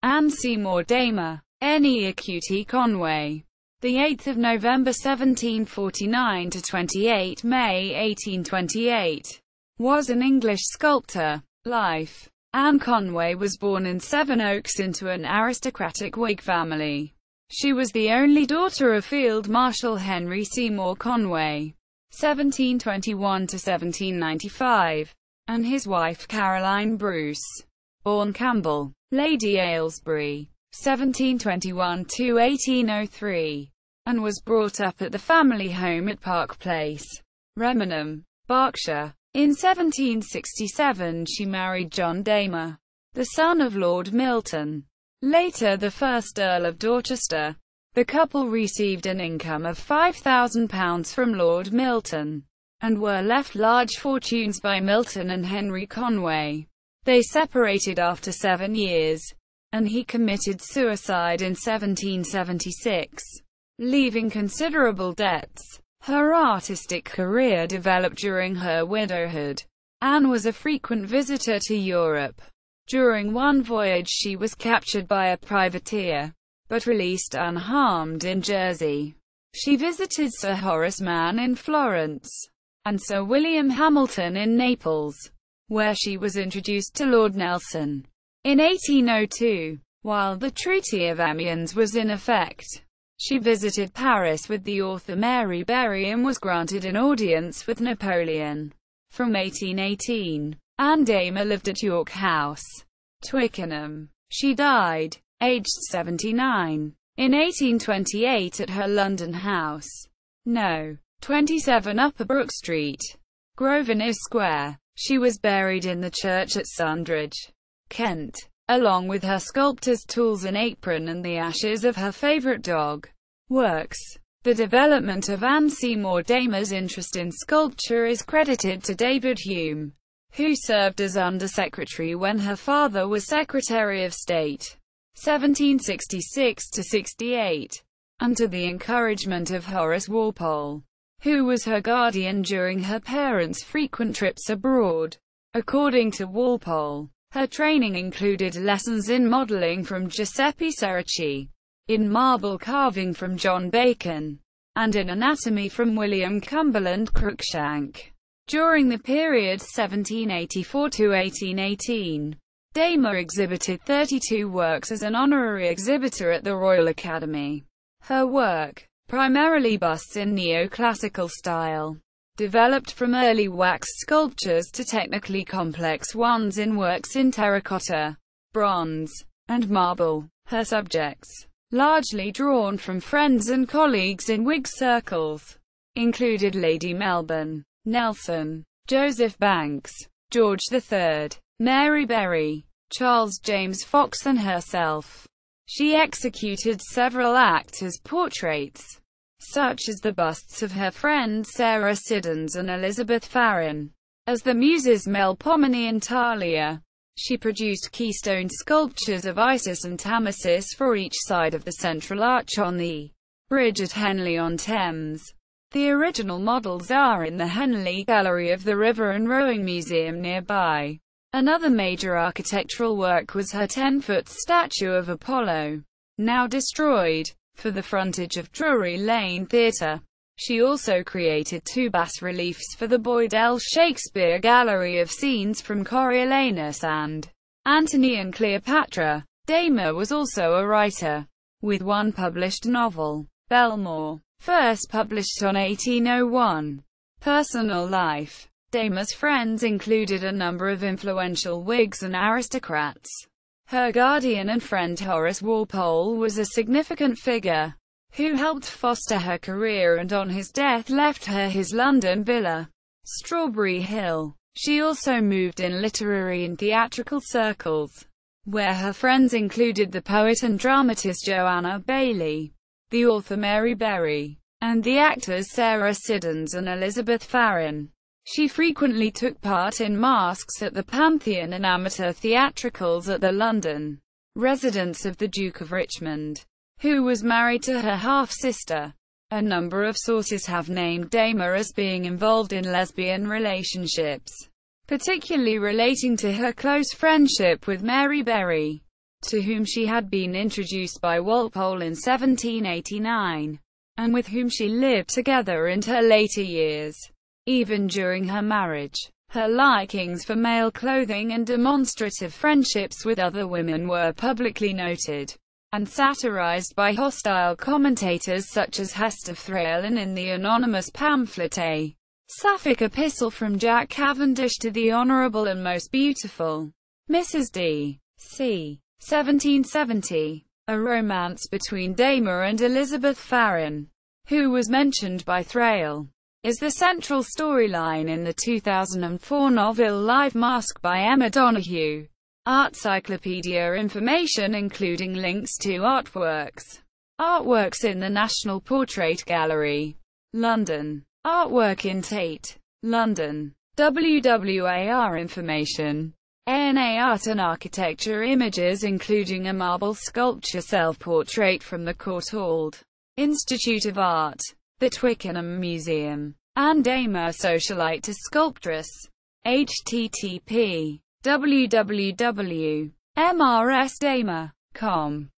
Anne Seymour Damer, née Acuti Conway, the 8th of November 1749 to 28 May 1828, was an English sculptor. Life. Anne Conway was born in Sevenoaks into an aristocratic Whig family. She was the only daughter of Field Marshal Henry Seymour Conway (1721 to 1795) and his wife Caroline Bruce, born Campbell, Lady Aylesbury, 1721 to 1803, and was brought up at the family home at Park Place, Remenham, Berkshire. In 1767 she married John Damer, the son of Lord Milton, later the 1st Earl of Dorchester. The couple received an income of £5,000 from Lord Milton, and were left large fortunes by Milton and Henry Conway. They separated after 7 years, and he committed suicide in 1776, leaving considerable debts. Her artistic career developed during her widowhood. Anne was a frequent visitor to Europe. During one voyage she was captured by a privateer, but released unharmed in Jersey. She visited Sir Horace Mann in Florence, and Sir William Hamilton in Naples, where she was introduced to Lord Nelson. In 1802, while the Treaty of Amiens was in effect, she visited Paris with the author Mary Berry and was granted an audience with Napoleon. From 1818, Anne Damer lived at York House, Twickenham. She died, aged 79, in 1828 at her London house, No. 27 Upper Brook Street, Grosvenor Square. She was buried in the church at Sundridge, Kent, along with her sculptor's tools and apron and the ashes of her favourite dog. Works. The development of Anne Seymour Damer's interest in sculpture is credited to David Hume, who served as Under-Secretary when her father was Secretary of State, 1766 to 68, and to the encouragement of Horace Walpole, who was her guardian during her parents' frequent trips abroad. According to Walpole, her training included lessons in modelling from Giuseppe Ceracchi, in marble carving from John Bacon, and in anatomy from William Cumberland Cruikshank. During the period 1784 to 1818, Damer exhibited 32 works as an honorary exhibitor at the Royal Academy. Her work, primarily busts in neoclassical style, developed from early wax sculptures to technically complex ones in works in terracotta, bronze, and marble. Her subjects, largely drawn from friends and colleagues in Whig circles, included Lady Melbourne, Nelson, Joseph Banks, George III, Mary Berry, Charles James Fox and herself. She executed several actors' portraits, such as the busts of her friends Sarah Siddons and Elizabeth Farren, as the Muses Melpomene and Thalia. She produced keystone sculptures of Isis and Tamesis for each side of the central arch on the bridge at Henley-on-Thames. The original models are in the Henley Gallery of the River and Rowing Museum nearby. Another major architectural work was her 10-foot statue of Apollo, now destroyed, for the frontage of Drury Lane Theatre. She also created 2 bas-reliefs for the Boyd L. Shakespeare Gallery of scenes from Coriolanus and Antony and Cleopatra. Damer was also a writer, with one published novel, Belmore, first published on 1801. Personal life. Damer's friends included a number of influential Whigs and aristocrats. Her guardian and friend Horace Walpole was a significant figure, who helped foster her career and on his death left her his London villa, Strawberry Hill. She also moved in literary and theatrical circles, where her friends included the poet and dramatist Joanna Baillie, the author Mary Berry, and the actors Sarah Siddons and Elizabeth Farren. She frequently took part in masques at the Pantheon and amateur theatricals at the London residence of the Duke of Richmond, who was married to her half-sister. A number of sources have named Damer as being involved in lesbian relationships, particularly relating to her close friendship with Mary Berry. to whom she had been introduced by Walpole in 1789, and with whom she lived together into her later years. Even during her marriage, her likings for male clothing and demonstrative friendships with other women were publicly noted and satirized by hostile commentators such as Hester Thrale, and in the anonymous pamphlet A Sapphic Epistle from Jack Cavendish to the Honourable and Most Beautiful Mrs. D. C. 1770, a romance between Damer and Elizabeth Farren, who was mentioned by Thrale, is the central storyline in the 2004 novel Live Mask by Emma Donoghue. Artcyclopedia information including links to artworks. Artworks in the National Portrait Gallery, London. Artwork in Tate, London. WWAR information. ANA Art and Architecture images including a marble sculpture self-portrait from the Courtauld Institute of Art, the Twickenham Museum, and Damer Socialite to Sculptress. http://www.mrsdamer.com